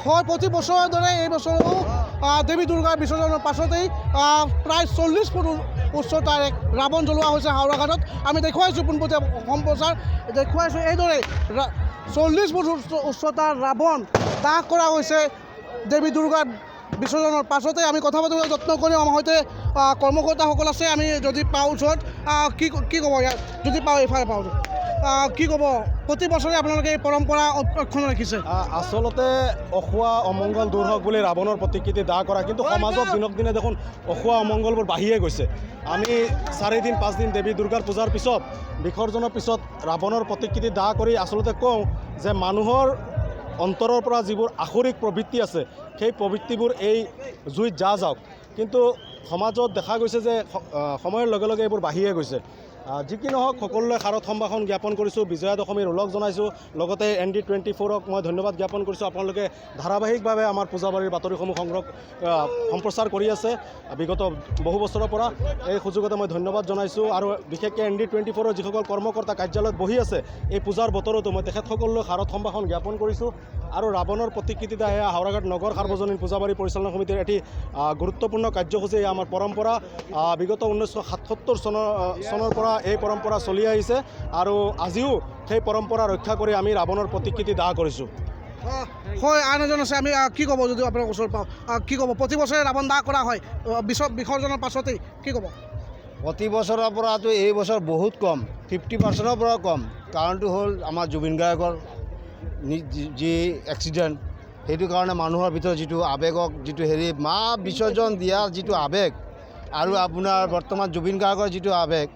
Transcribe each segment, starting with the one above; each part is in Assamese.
হয় প্ৰতি বছৰৰ দৰে এই বছৰো দেৱী দুৰ্গাৰ বিসৰ্জনৰ পাছতেই প্ৰায় 40 ফুট উচ্চতাৰ এক ৰাৱণ জ্বলোৱা হৈছে হাওৰাঘাটত। আমি দেখুৱাইছোঁ পোনপটীয়া সম্প্ৰচাৰ দেখুৱাইছোঁ এইদৰে 40 ফুট উচ্চতাৰ ৰাৱণ দাহ কৰা হৈছে দেৱী দুৰ্গাৰ বিসৰ্জনৰ পাছতে। আমি কথা পাতিবলৈ যত্ন কৰিম। আমাৰ সৈতে কৰ্মকৰ্তাসকল আছে, আমি যদি পাওঁ ওচৰত কি ক'ব ইয়াত যদি পাওঁ এইফালে পাওঁ কি ক'ব প্ৰতি বছৰে আপোনালোকে এই পৰম্পৰা অক্ষুণ্ণ ৰাখিছে? আচলতে অসুৱা অমংগল দূৰ হওক বুলি ৰাৱণৰ প্ৰতিকৃতি দাহ কৰা, কিন্তু সমাজত দিনক দিনে দেখোন অসুৱা অমংগলবোৰ বাঢ়িয়ে গৈছে। আমি 4 দিন 5 দিন দেৱী দুৰ্গাৰ পূজাৰ পিছত বিসৰ্জনৰ পিছত ৰাৱণৰ প্ৰতিকৃতি দাহ কৰি আচলতে কওঁ যে মানুহৰ অন্তৰৰ পৰা যিবোৰ আসুৰিক প্ৰবৃত্তি আছে সেই প্ৰবৃত্তিবোৰ এই জুইত যাওক, কিন্তু সমাজত দেখা গৈছে যে সময়ৰ লগে লগে এইবোৰ বাঢ়িয়ে গৈছে। যি কি নহওক সকলোৱে শাৰদ সম্ভাষণ জ্ঞাপন কৰিছোঁ, বিজয়া দশমীৰ ওলগ জনাইছোঁ, লগতে ND24ক মই ধন্যবাদ জ্ঞাপন কৰিছোঁ। আপোনালোকে ধাৰাবাহিকভাৱে আমাৰ পূজাবাৰীৰ বাতৰিসমূহ সম্প্ৰচাৰ কৰি আছে বিগত বহু বছৰৰ পৰা। এই সুযোগতে মই ধন্যবাদ জনাইছোঁ আৰু বিশেষকৈ ND24ৰ যিসকল কৰ্মকৰ্তা কাৰ্যালয়ত বহি আছে এই পূজাৰ বতৰতো মই তেখেতসকললৈ শাৰদ সম্ভাষণ জ্ঞাপন কৰিছোঁ। আৰু ৰাৱণৰ প্ৰতিকৃতি দাহ এয়া হাওৰাঘাট নগৰ সাৰ্বজনীন পূজাবাৰী পৰিচালনা সমিতিৰ এটি গুৰুত্বপূৰ্ণ কাৰ্যসূচী। আমাৰ পৰম্পৰা বিগত 1977 চনৰ পৰা এই পৰম্পৰা চলি আহিছে আৰু আজিও সেই পৰম্পৰা ৰক্ষা কৰি আমি ৰাৱণৰ প্ৰতিকৃতি দাহ কৰিছোঁ। হয়, আন এজন আছে, আমি কি ক'ব যদি আপোনাৰ ওচৰত পাওঁ কি ক'ব? প্ৰতি বছৰে ৰাৱণ দাহ কৰা হয় বিসৰ্জনৰ পাছতেই, কি ক'ব? প্ৰতি বছৰৰ পৰাতো এই বছৰ বহুত কম, 50%ৰ পৰা কম। কাৰণটো হ'ল আমাৰ জুবিন গাৰ্গৰ যি এক্সিডেণ্ট, সেইটো কাৰণে মানুহৰ ভিতৰত যিটো আৱেগক যিটো বিসৰ্জন দিয়াৰ যিটো আৱেগ আৰু আপোনাৰ বৰ্তমান জুবিন গাৰ্গৰ যিটো আৱেগ,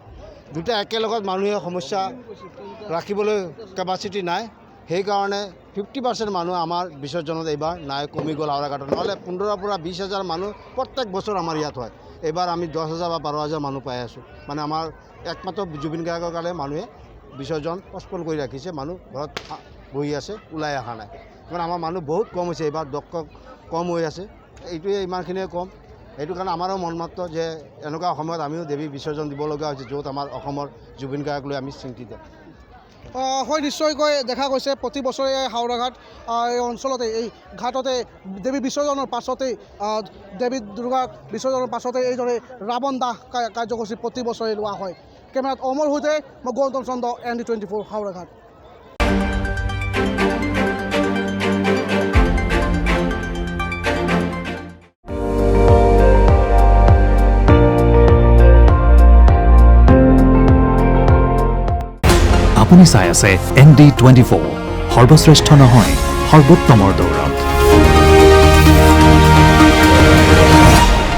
দুটা একেলগত মানুহে সমস্যা ৰাখিবলৈ কেপাচিটি নাই। সেইকাৰণে 50% মানুহ আমাৰ বিসৰ্জনত এইবাৰ নাই, কমি গ'ল হাওৰাঘাটত। নহ'লে 15,000 পৰা 20,000 মানুহ প্ৰত্যেক বছৰ আমাৰ ইয়াত হয়। এইবাৰ আমি 10,000 বা 12,000 মানুহ পাই আছোঁ। মানে আমাৰ একমাত্ৰ জুবিন গাৰ্গৰ কাৰণে মানুহে বিসৰ্জন পষ্টপন কৰি ৰাখিছে, মানুহ ঘৰত বহি আছে, ওলাই অহা নাই। কাৰণ আমাৰ মানুহ বহুত কম হৈছে এইবাৰ, দৰ্শক কম হৈ আছে, এইটোৱে ইমানখিনিয়ে কম। সেইটো কাৰণে আমাৰো মনমাত্ৰ যে এনেকুৱা সময়ত আমিও দেৱী বিসৰ্জন দিব লগা হৈছে, য'ত আমাৰ অসমৰ জুবিন গাৰ্গক লৈ আমি চিন্তিত। হয়, নিশ্চয়কৈ দেখা গৈছে প্ৰতি বছৰে হাওৰাঘাট এই অঞ্চলতে এই ঘাটতে দেৱী বিসৰ্জনৰ পাছতেই দেৱী দুৰ্গাৰ বিসৰ্জনৰ পাছতেই এইদৰে ৰাৱণ দাহ কাৰ্যসূচী প্ৰতি বছৰে লোৱা হয়। কেমেৰাত অমৰ সৈতে মই গৌতম চন্দ্ৰ, ND24 হাওৰাঘাট। আপুনি চাই আছে ND24, সৰ্বশ্ৰেষ্ঠ নহয় সৰ্বোত্তমৰ দৌৰ।